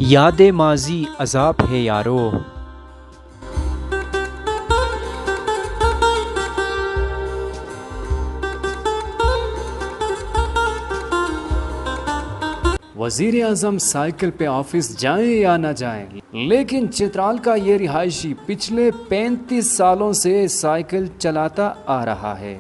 یاد ماضی عذاب ہے یارو۔ وزیر اعظم سائیکل پہ آفس جائیں یا نہ جائیں، لیکن چترال کا یہ رہائشی پچھلے 35 سالوں سے سائیکل چلاتا آ رہا ہے۔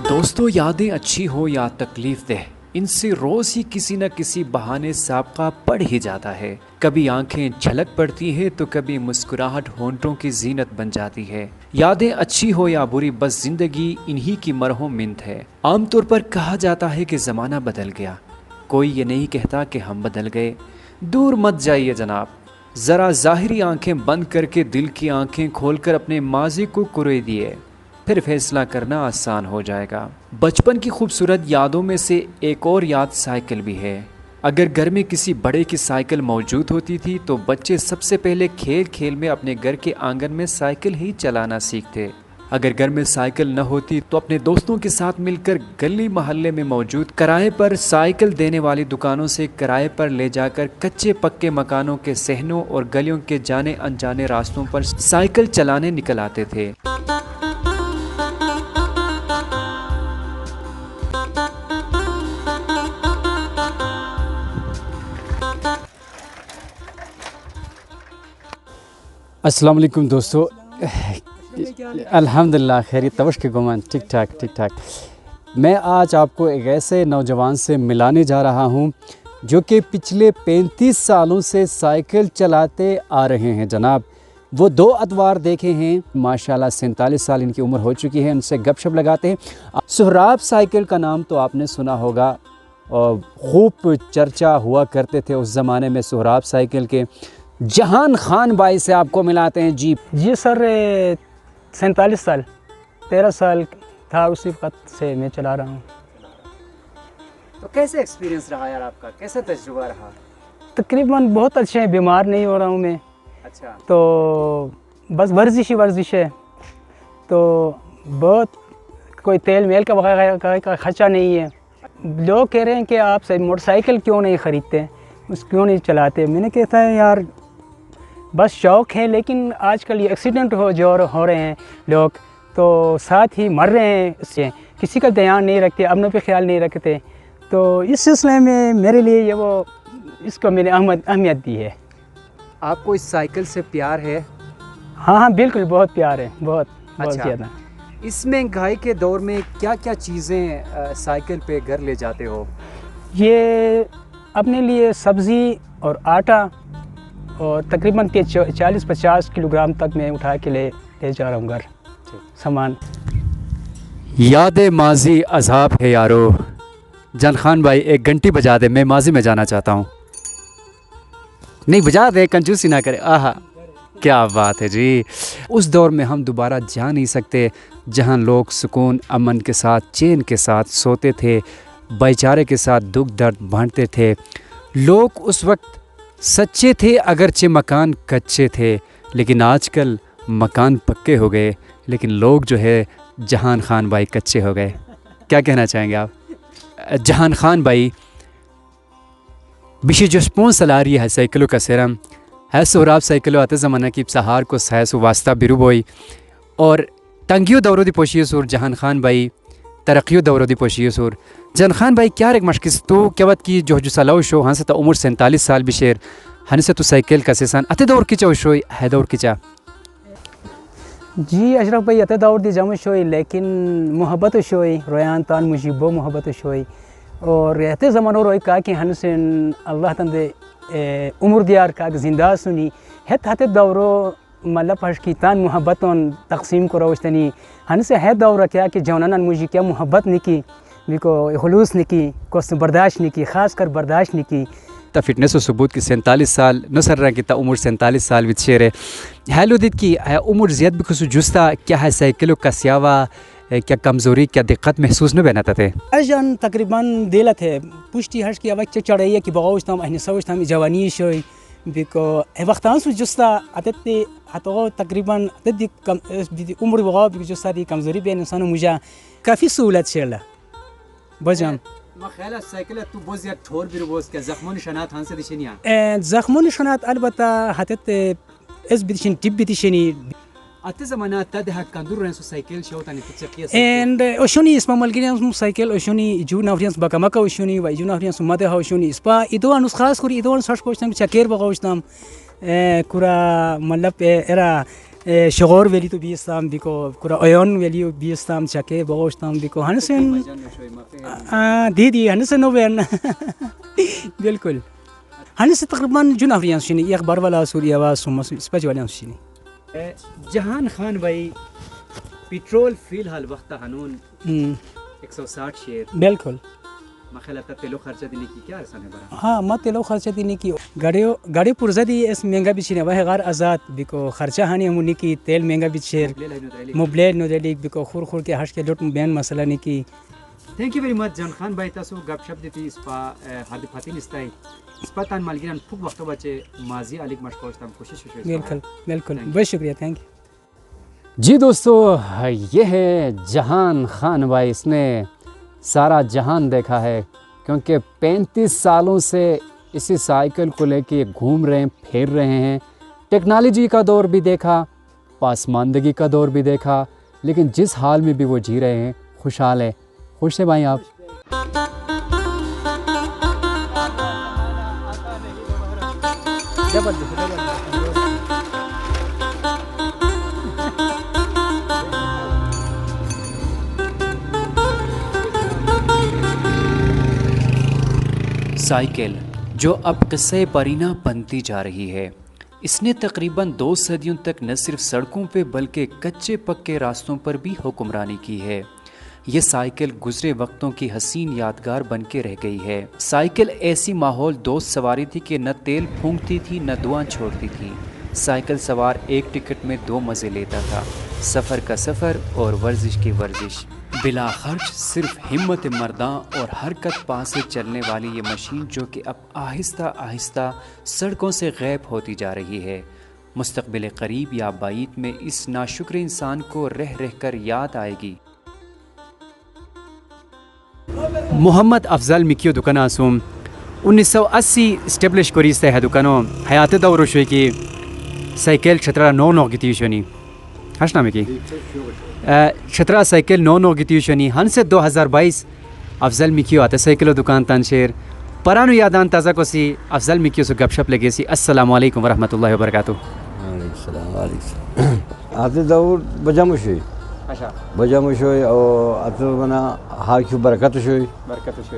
دوستو، یادیں اچھی ہو یا تکلیف دہ، ان سے روز ہی کسی نہ کسی بہانے سابقہ پڑ ہی جاتا ہے۔ کبھی آنکھیں جھلک پڑتی ہے تو کبھی مسکراہٹ ہونٹوں کی زینت بن جاتی ہے۔ یادیں اچھی ہو یا بری، بس زندگی انہی کی مرہم منت ہے۔ عام طور پر کہا جاتا ہے کہ زمانہ بدل گیا، کوئی یہ نہیں کہتا کہ ہم بدل گئے۔ دور مت جائیے جناب، ذرا ظاہری آنکھیں بند کر کے دل کی آنکھیں کھول کر اپنے ماضی کو کریدیے، پھر فیصلہ کرنا آسان ہو جائے گا۔ بچپن کی خوبصورت یادوں میں سے ایک اور یاد سائیکل بھی ہے۔ اگر گھر میں کسی بڑے کی سائیکل موجود ہوتی تھی تو بچے سب سے پہلے کھیل کھیل میں اپنے گھر کے آنگن میں سائیکل ہی چلانا سیکھتے۔ اگر گھر میں سائیکل نہ ہوتی تو اپنے دوستوں کے ساتھ مل کر گلی محلے میں موجود کرائے پر سائیکل دینے والی دکانوں سے کرائے پر لے جا کر کچے پکے مکانوں کے صحنوں اور گلیوں کے جانے انجانے راستوں پر سائیکل چلانے نکل آتے تھے۔ السلام علیکم دوستو، الحمدللہ خیریت توش کے گمان ٹھیک ٹھاک۔ میں آج آپ کو ایک ایسے نوجوان سے ملانے جا رہا ہوں جو کہ پچھلے 35 سالوں سے سائیکل چلاتے آ رہے ہیں جناب۔ وہ 2 اتوار دیکھے ہیں، ماشاءاللہ 47 سال ان کی عمر ہو چکی ہے۔ ان سے گپ شپ لگاتے ہیں۔ سہراب سائیکل کا نام تو آپ نے سنا ہوگا، اور خوب چرچا ہوا کرتے تھے اس زمانے میں سہراب سائیکل کے۔ جہان خان بھائی سے آپ کو ملاتے ہیں۔ جی سر، 47 سال 13 سال تھا اسی وقت سے میں چلا رہا ہوں۔ تو کیسے ایکسپیرینس رہا یار آپ کا، کیسا تجربہ رہا؟ تقریباً بہت اچھے ہیں، بیمار نہیں ہو رہا ہوں میں۔ اچھا، تو بس ورزش ہے، تو بہت کوئی تیل میل کا وغیرہ کا خرچہ نہیں ہے۔ لوگ کہہ رہے ہیں کہ آپ سے موٹر سائیکل کیوں نہیں خریدتے، کیوں نہیں چلاتے؟ میں نے کہتا ہے یار بس شوق ہے، لیکن آج کل یہ ایکسیڈنٹ ہو رہے ہیں لوگ، تو ساتھ ہی مر رہے ہیں، اس سے کسی کا دھیان نہیں رکھتے، اپنوں پہ خیال نہیں رکھتے۔ تو اس سلسلے میں میرے لیے یہ وہ اس کو میں نے اہمیت دی ہے۔ آپ کو اس سائیکل سے پیار ہے؟ ہاں بالکل، بہت پیار ہے، بہت زیادہ۔ اس مہنگائی کے دور میں کیا کیا چیزیں سائیکل پہ گھر لے جاتے ہو؟ یہ اپنے لیے سبزی اور آٹا، اور تقریباً 40-50 کلو گرام تک میں اٹھا کے لے جا رہا ہوں گھر سامان۔ یاد ماضی عذاب ہے یارو۔ جان خان بھائی ایک گھنٹی بجا دے، میں ماضی میں جانا چاہتا ہوں۔ نہیں بجا دے، کنجوسی نہ کرے۔ آہا کیا بات ہے جی۔ اس دور میں ہم دوبارہ جا نہیں سکتے جہاں لوگ سکون امن کے ساتھ چین کے ساتھ سوتے تھے، بھائی چارے کے ساتھ دکھ درد بانٹتے تھے۔ لوگ اس وقت سچے تھے اگرچہ مکان کچے تھے، لیکن آج کل مکان پکے ہو گئے لیکن لوگ جو ہے جہان خان بھائی کچے ہو گئے۔ کیا کہنا چاہیں گے آپ؟ جہان خان بھائی بیشی جو سپونسل آ رہی ہے سائیکلوں کا سیرم ہے سہراب سائیکلوں آتے زمانہ کی سہار کو سہس واسطہ بیرو بوئی، اور تنگیو دورو دی پوشیو سور جہان خان بھائی ترقیو دورو دی پوشیو سور۔ جہان خان بھائی کیا ایک مشکس تو کیا وقت کی جو سلاو شو ہاں سے تا عمر 47 سال بشیر ہن سے تو سائیکل کا سیسان اتے دور کی چاو شوئی ہے دور کی چا؟ جی اشرف بھائی اتے دور دی جمع شوئی، لیکن محبت شوئی رویان تان مجھے بو محبت شوئی، اور اتے زمانوں روئی کہا کہ ہن سے اللہ تندے عمر دیار کا زندہ سنی ہتے دورو مطلب پھش کی تان محبتون تقسیم کو روشتنی ہن سے ہے دورہ کیا کہ جونان مجھے کیا محبت نکی کو خلوص نکی کو برداشت نکی، خاص کر برداشت نکی۔ تا فٹنس و ثبوت کی 47 سال نصر رہا کہ تا عمر 47 سال ویت شیر ہے۔ ہیلو دیت کی عمر زیاد بکسو جستا کیا ہے سائیکلو کا سیاوہ کیا کمزوری کیا دقت محسوس نہ بناتے تھے؟ اجان تقریباً دیلت ہے پشتی ہش کی اوقات چڑھائی کہ بغاوشتام اہن سوشتام جوانی شوی بيكو وقتان سو جستا عدد حتى تقريبا عدد عمر بغا بيكو جستا دي كمزوري بين انسان ومجا كافي سهولت شيله بجام ما خیال سایکل تو باز یک طور بیرو باز که زخمون شنات هنسه دیشنیا زخمون شنات البته حتی از بدیشن تیب بدیشنی ات زمانه تد هک کندور رنسو سایکل شو تانی تسقیه and oshoni isma malginians cycle oshoni ju navrians bakamaka oshoni wa ju navrians made ha oshoni ispa ido anus khas kuri ido sarch postam chaker bagostam kura malab era شغور ویلی تو بیستم بیکو کورا آیان valley بیستم چکه باغوشتم بیکو هنوزن دیدی هنوزن نوبین بالکل هنوز تقریبا جون افریان شینی یک بار والا سوریا و سوماس اسپاج والیان شینی جهان خان بھائی پیٹرول فی الحال وقت ہنون 160 شیر بالکل ما خیال تا تیلو خرچہ دینے کی کیا آسان ہے برا ہاں ما تیلو خرچہ دینے کی گاڑی پرزہ دی اس مہنگا بیچنے وہ غار آزاد بیکو خرچہ ہانی ہمونی کی تیل مہنگا بیچیر موبلیل نو دلیک بیکو خور کے ہش کے لوٹ بیان مسئلہ نہیں کی تھینک یو ویری مچ جان خان بھائی تاسو گپ شپ دیتی اس پا ہر دفعاتی نستائی اس پا تان مالگیران پھوک وقت بچے ماضی علیک مشکوشتم کوشش بالکل بالکل بہت شکریہ تھینک یو جی دوستو یہ ہے جہان خان بھائی اس نے سارا جہان دیکھا ہے کیونکہ 35 سالوں سے اسی سائیکل کو لے کے گھوم رہے ہیں پھیر رہے ہیں ٹیکنالوجی کا دور بھی دیکھا پاسماندگی کا دور بھی دیکھا لیکن جس حال میں بھی وہ جی رہے ہیں خوشحال ہے خوش ہیں بھائی آپ سائیکل جو اب قصہ پرینہ بنتی جا رہی ہے اس نے تقریباً 2 صدیوں تک نہ صرف سڑکوں پہ بلکہ کچے پکے راستوں پر بھی حکمرانی کی ہے۔ یہ سائیکل گزرے وقتوں کی حسین یادگار بن کے رہ گئی ہے۔ سائیکل ایسی ماحول دوست سواری تھی کہ نہ تیل پھونکتی تھی نہ دھواں چھوڑتی تھی۔ سائیکل سوار ایک ٹکٹ میں 2 مزے لیتا تھا، سفر کا سفر اور ورزش کی ورزش۔ بلا خرچ صرف ہمت مرداں اور حرکت پا سے چلنے والی یہ مشین جو کہ اب آہستہ آہستہ سڑکوں سے غائب ہوتی جا رہی ہے، مستقبل قریب یا بعید میں اس ناشکر انسان کو رہ رہ کر یاد آئے گی۔ محمد افضل میکیو دکان آسوم 1980 اسٹیبلش کوریسته ہے دکانو حیات دور شوی کی سایکل چھترا نو گیتی شونی ہش نامی کی چھترا سایکل نو گیتی شونی ہن سے 2022 افضل میکیو آتے سایکل دکان تان شیر پرانو یادان تازہ کو سی افضل میکیو سے گپ شپ لگے سی۔ السلام علیکم ورحمۃ اللہ وبرکاتہ۔ وعلیکم السلام علیکم آتے دور بجامو شوی اچھا بجامو شوی او آتے منا ہاکیو برکت شوی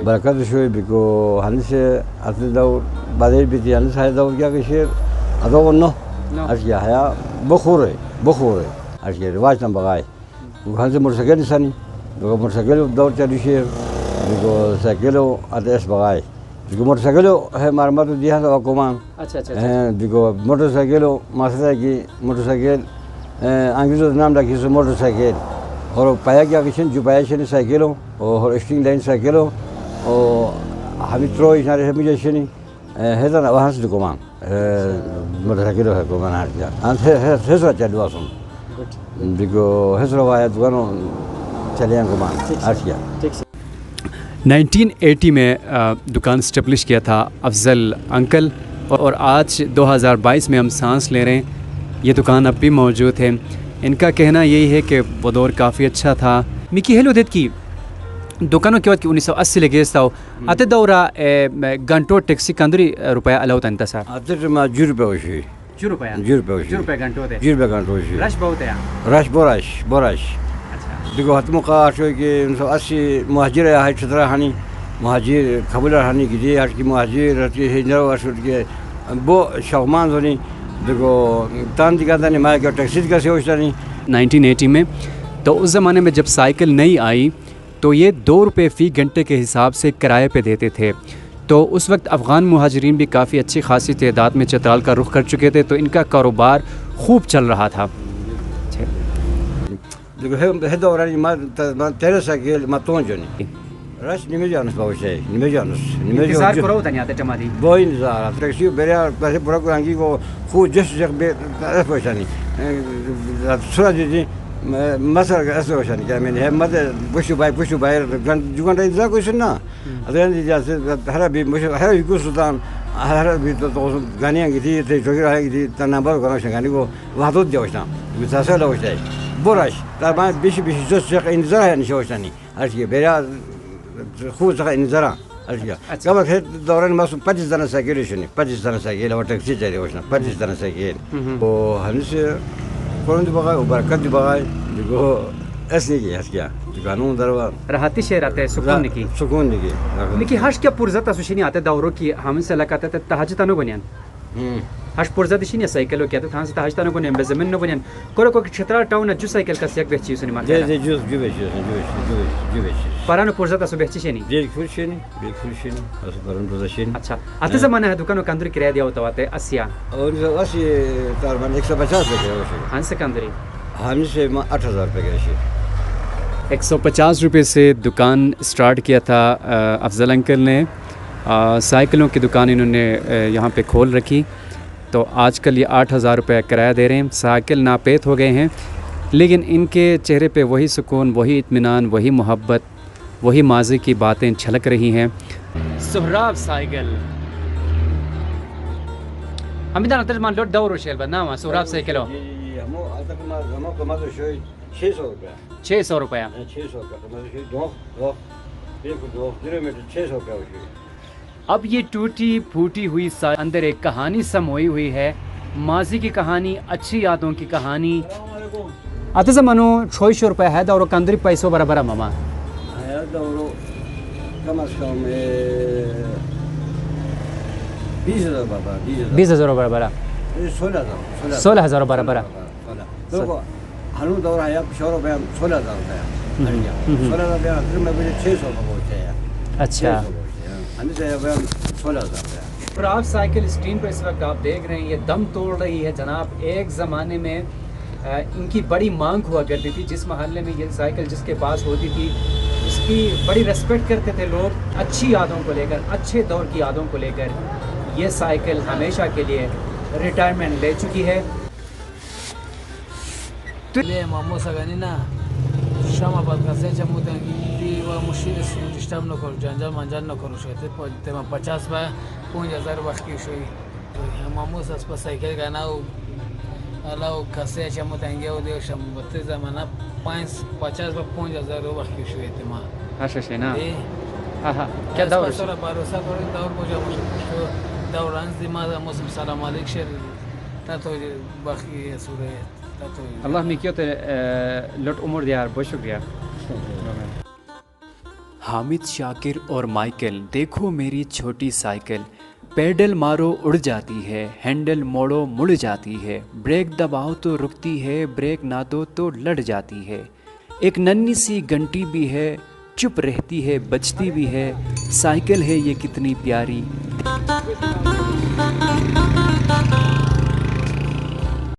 برکت شوی بکو ہن سے آتے دور بعدی بیتی ہن سے دور کیا کہ شیر ادو نو اشیا ہے بخور اشیا رواج نہ بغائے ہن سے موٹر سائیکل نسانی موٹر سائیکل دور چلی شیر بکو سائیکلو آتے اس بغائے بکو موٹر سائیکلو ہے مرمت دیا تو حکومان اچھا بکو موٹر سائیکلو مسئلہ کی موٹر سائیکل انگریزوں نام رکھی سو موٹر سائیکل اور پایا کیا کشن جو پایا شنی سائیکلوں اور اسٹرنگ لائن سائیکلوں اور ہمیں ترو اشارے ہمیں جیسے ہے تو وہاں سے دکمان موٹر سائیکلوں ہے کو ہٹ گیا ہسرا چلوا سن بکو ہسرا وایا دکانوں چلے گمان ہٹ گیا۔ 1980 میں دکان اسٹیبلش کیا تھا افضل انکل اور آج 2022 میں ہم سانس لے رہے ہیں، یہ دکان اب بھی موجود ہے۔ ان کا کہنا یہی ہے کہ وہ دور کافی اچھا تھا۔ میکی ہیلو دیت کی دکانوں کے وقت 1980 لگے تھا آتے دورہ گھنٹوں ٹیکسی کندری روپیہ الاؤ تنتا سر آتے میں 10 روپے ہوشی 10 روپیہ 10 روپے ہوشی 10 روپے گھنٹوں دے 10 روپے گھنٹوں ہوشی رش بہت ہے رش بورش دیکھو حتم کا شو کہ 1980 مہاجر ہے چھترا ہانی مہاجر خبر ہانی کی جی ہٹ کی مہاجر ہندرو اشوٹ کے وہ شومان ہونی دیکھو تان دکھاتا نہیں مائے کا ٹیکسی کا سے ہوشتا نہیں 1980 میں۔ تو اس زمانے میں جب سائیکل نہیں آئی تو یہ 2 روپے فی گھنٹے کے حساب سے کرائے پہ دیتے تھے، تو اس وقت افغان مہاجرین بھی کافی اچھی خاصی تعداد میں چترال کا رخ کر چکے تھے، تو ان کا کاروبار خوب چل رہا تھا۔ هذا وراني ما ترسا كيل ما تونجوني راش نمجانس باوشي نمجانس انتظار کرو تنیا تے ٹمادی بوين زار تركسيو بريا بس بروغرانجي کو خو جس جك تعرف وشاني سورة دي مثلا اسو وشاني كمان هم مد بوشو باي جوان ده ذا كويسنا اذن دي جاس هربي مش هربي يكون سلطان هربي تو غانيان گيتي تي جوگيرا گيتي تنامبر كانوا شغاني کو وحدود جوشنا بتاسا لوشتاي بوراش طبعا بيش جس جك انذار يعني شوشاني اشي بريا خو زغ انذار اشي قبل هاد دوران ما 25 دنا ساكيل شني 25 دنا ساكيل او تاكسي جاي وشنا 25 دنا ساكيل و هنس كون دي بغاي وبركات دي بغاي ديكو اسنيكي اسكيا قانون دروا راحتی شہر آتے ہیں سکون کی سكون دي لیکن ہش کیا پرزت اسوشنی آتے دورو کی ہم سے لگاتے تے تہجد نو بنیان ہش پرزت شنی سائیکل کیا تھا سے تہجد نو بنیان بزمن نو بنیان کرو کو چھترا ٹاؤن جو سائیکل کا سیک بہچی سنی مار دي جو پرانو پرزت اسو بہچی شنی دي كلشيني بس برن روزشين اچھا آتے زمانہ ہے دکانو کاندر کرایہ دیا ہوتا واتے اسیا اور اسی تقریبا 150 روپے ہن سکندری ہم سے 8000 روپے کے شی 150 روپے سے دکان سٹارٹ کیا تھا افضل انکل نے سائیکلوں کی دکان انہوں نے یہاں پہ کھول رکھی تو آج کل یہ 8000 روپے کرایہ دے رہے ہیں سائیکل ناپید ہو گئے ہیں لیکن ان کے چہرے پہ وہی سکون وہی اطمینان وہی محبت وہی ماضی کی باتیں چھلک رہی ہیں سہراب سائیکل ہمیدان ترجمان لوٹ دورو شیل بدنامہ سہراب سائیکلو ہمو کو مازو شوی 600 روپے 600 روپیہ 600 روپے دو کلومیٹر 600 روپے ہوئی اب یہ ٹوٹی پھوٹی ہوئی اندر ایک کہانی سموئی ہوئی ہے ماضی کی کہانی اچھی یادوں کی کہانی آتے زمانو 600 روپے ہے دورو کندری پیسوں برابر ماما ہے دورو کم از کم 20000 بابا 20000 برابر 16000 برابر دیکھو ہنو دور ہے 100 روپے 16000 روپے 16000 روپے پھر میں مجھے 600 کا پہنچے ہیں اچھا ہن سے 16000 روپے سہراب سائیکل اسکرین پر اس وقت آپ دیکھ رہے ہیں یہ دم توڑ رہی ہے جناب ایک زمانے میں ان کی بڑی مانگ ہوا کرتی تھی جس محلے میں یہ سائیکل جس کے پاس ہوتی تھی اس کی بڑی ریسپیکٹ کرتے تھے لوگ اچھی یادوں کو لے کر اچھے دور کی یادوں کو لے کر یہ سائیکل ہمیشہ کے لیے ریٹائرمنٹ لے چکی ہے مامو سگانینا شما بعد کسی چه موتنگی و مشکل سیستم نکرد جنجال منجال نکرد شده تمام 50 با 5000 وقتی شوی مامو ساس با سایکل گنا و حالا کسی چه موتنگی و دیوشم وقتی زمانه 50 با 5000 وقتی شوی تمام هاشش نه آها کیا دور سال باروسا دور بوجا دوران دیماز موسم سلام علیک شر تا تو وقتی سوره اللہ میکیوت لٹ عمر دیار بہت شکریہ حامد شاکر اور مائیکل دیکھو میری چھوٹی سائیکل پیڈل مارو اڑ جاتی ہے ہینڈل موڑو مڑ جاتی ہے بریک دباؤ تو رکتی ہے بریک نہ دو تو لڑ جاتی ہے ایک ننھی سی گھنٹی بھی ہے چپ رہتی ہے بجتی بھی ہے سائیکل ہے یہ کتنی پیاری